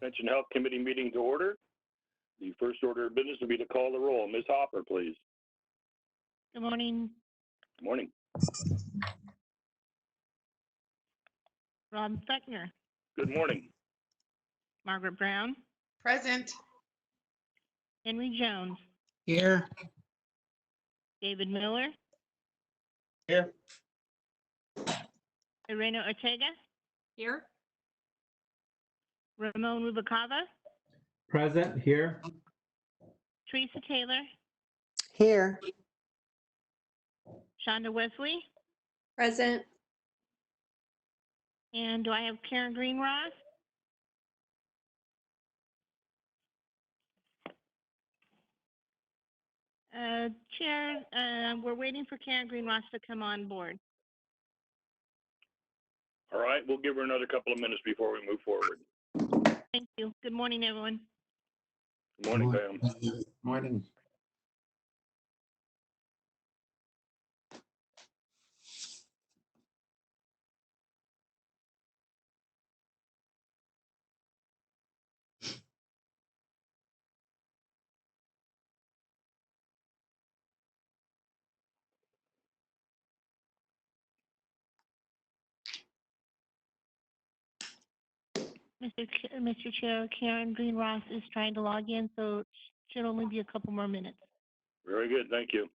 Extension Health Committee meeting to order. The first order of business will be to call the roll. Ms. Hopper, please. Good morning. Good morning. Rob Feckner. Good morning. Margaret Brown. Present. Henry Jones. Here. David Miller. Here. Irene Ortega. Here. Ramon Rubalcaba. Present. Here. Teresa Taylor. Here. Shonda Wesley. Present. And do I have Karen Greenross? Chair, we're waiting for Karen Greenross to come on board. All right, we'll give her another couple of minutes before we move forward. Thank you. Good morning, everyone. Good morning, Pam. Morning. Mr. Chair, Karen Greenross is trying to log in, so it should only be a couple more minutes. Very good, thank you.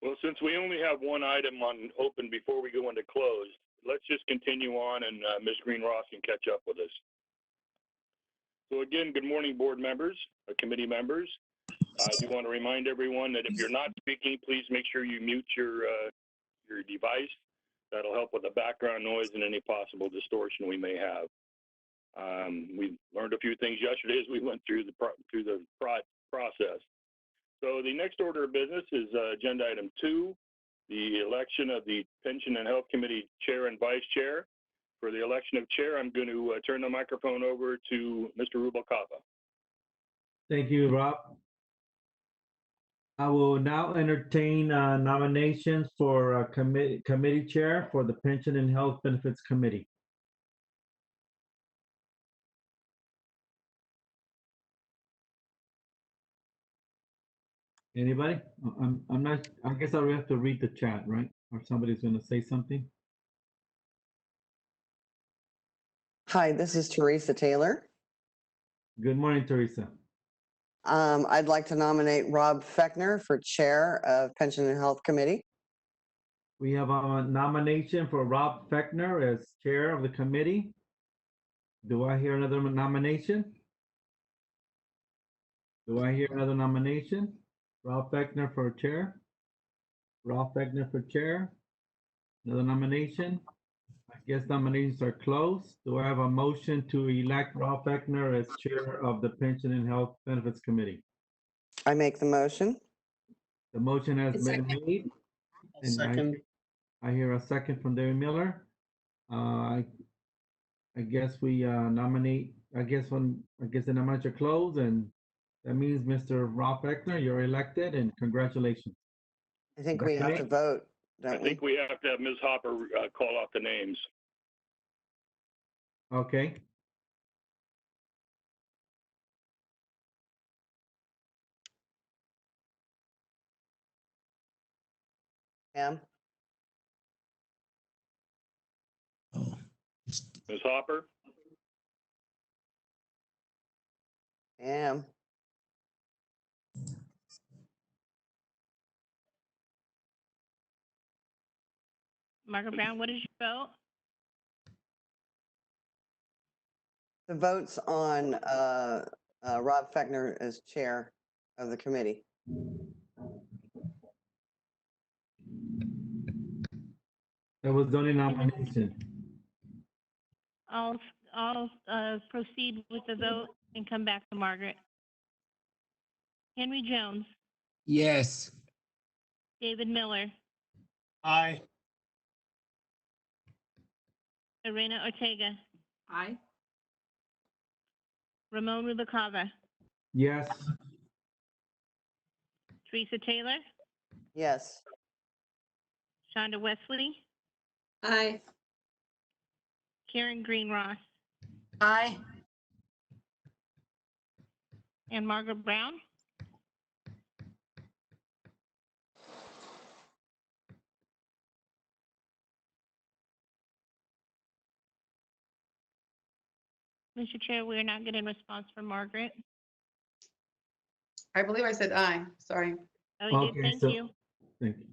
Well, since we only have one item on open before we go into closed, let's just continue on and Ms. Greenross can catch up with us. So again, good morning, board members, committee members. I do want to remind everyone that if you're not speaking, please make sure you mute your device. That'll help with the background noise and any possible distortion we may have. We learned a few things yesterday as we went through the process. So the next order of business is agenda item 2, the election of the Pension and Health Committee Chair and Vice Chair. For the election of Chair, I'm going to turn the microphone over to Mr. Rubalcaba. Thank you, Rob. I will now entertain nominations for committee chair for the Pension and Health Benefits Committee. Anybody? I'm not, I guess I'll have to read the chat, right? Or somebody's going to say something. Hi, this is Teresa Taylor. Good morning, Teresa. I'd like to nominate Rob Feckner for Chair of Pension and Health Committee. We have a nomination for Rob Feckner as chair of the committee. Do I hear another nomination? Do I hear another nomination? Rob Feckner for chair. Rob Feckner for chair. Another nomination. I guess nominations are closed. Do I have a motion to elect Rob Feckner as chair of the Pension and Health Benefits Committee? I make the motion. The motion has been made. And I hear a second from David Miller. I guess we nominate, I guess the nominations are closed, and that means Mr. Rob Feckner, you're elected, and congratulations. I think we have to vote, I don't we? think we have to have Ms. Hopper call out the names. Okay. Pam? Ms. Hopper? Pam? Margaret Brown, what is your vote? The vote's on Rob Feckner as chair of the committee. That was the only nomination. I'll proceed with the vote and come back to Margaret. Henry Jones, Yes. David Miller, Aye. Irena Ortega, Aye. Ramon Rubalcaba, Yes. Teresa Taylor, Yes. Shonda Wesley, Aye. Karen Green Ross, Aye. and Margaret Brown. Mr. Chair, we are not getting response from Margaret. I believe I said aye. Sorry. Oh, you Okay, did, thank so- you. Thank you.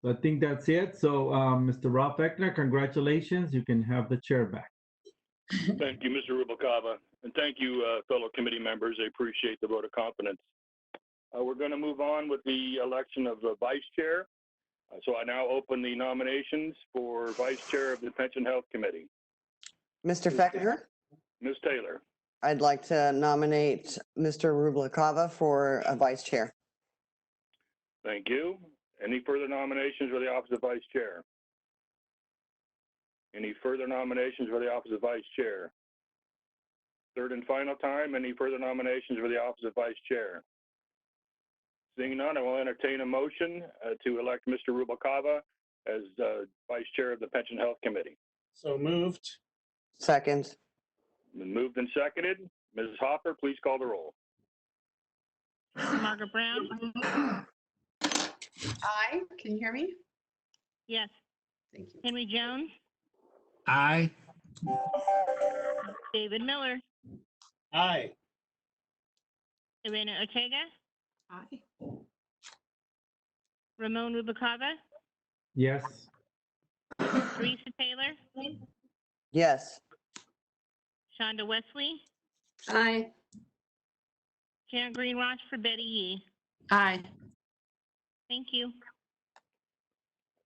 So I think that's it. So Mr. Rob Feckner, congratulations. You can have the chair back. Thank you, Mr. Rubalcaba. And thank you, fellow committee members. I appreciate the vote of confidence. We're going to move on with the election of the vice chair. So I now open the nominations for vice chair of the Pension Health Committee. Mr. Feckner, Ms. Taylor. I'd like to nominate Mr. Rubalcaba for a vice chair. Thank you. Any further nominations for the office of vice chair? Any further nominations for the office of vice chair? Third and final time, any further nominations for the office of vice chair? Seeing none, I will entertain a motion to elect Mr. Rubalcaba as vice chair of the Pension Health Committee. So moved. Second. Been moved and seconded. Mrs. Hopper, please call the roll. Margaret Brown, Aye. Can you hear me? yes. Thank you. Henry Jones, Aye. David Miller, Aye. Irena Ortega, Aye. Ramon Rubalcaba, Yes. Teresa Taylor, Yes. Shonda Wesley, Aye. Karen Green Ross for Betty Yee. Aye. Thank you.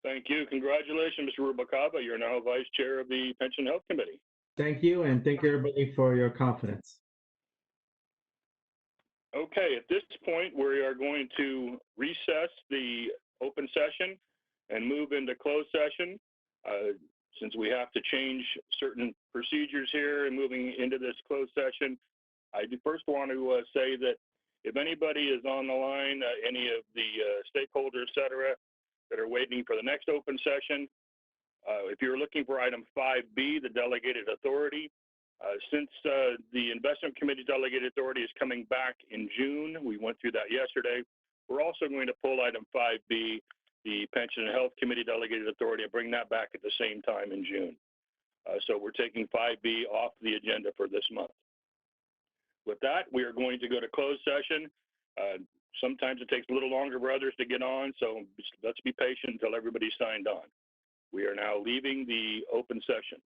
Thank you. Congratulations, Mr. Rubalcaba. You're now vice chair of the Pension Health Committee. Thank you, and thank everybody for your confidence. Okay, at this point, we are going to recess the open session and move into closed session. Since we have to change certain procedures here and moving into this closed session, I do first want to say that if anybody is on the line, any of the stakeholders, et cetera, that are waiting for the next open session, if you're looking for item 5B, the delegated authority, since the investment committee delegated authority is coming back in June, we went through that yesterday, we're also going to pull item 5B, the pension and health committee delegated authority, and bring that back at the same time in June. So we're taking 5B off the agenda for this month. With that, we are going to go to closed session. Sometimes it takes a little longer for others to get on, so let's be patient until everybody's signed on. We are now leaving the open session.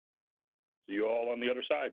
See you all on the other side.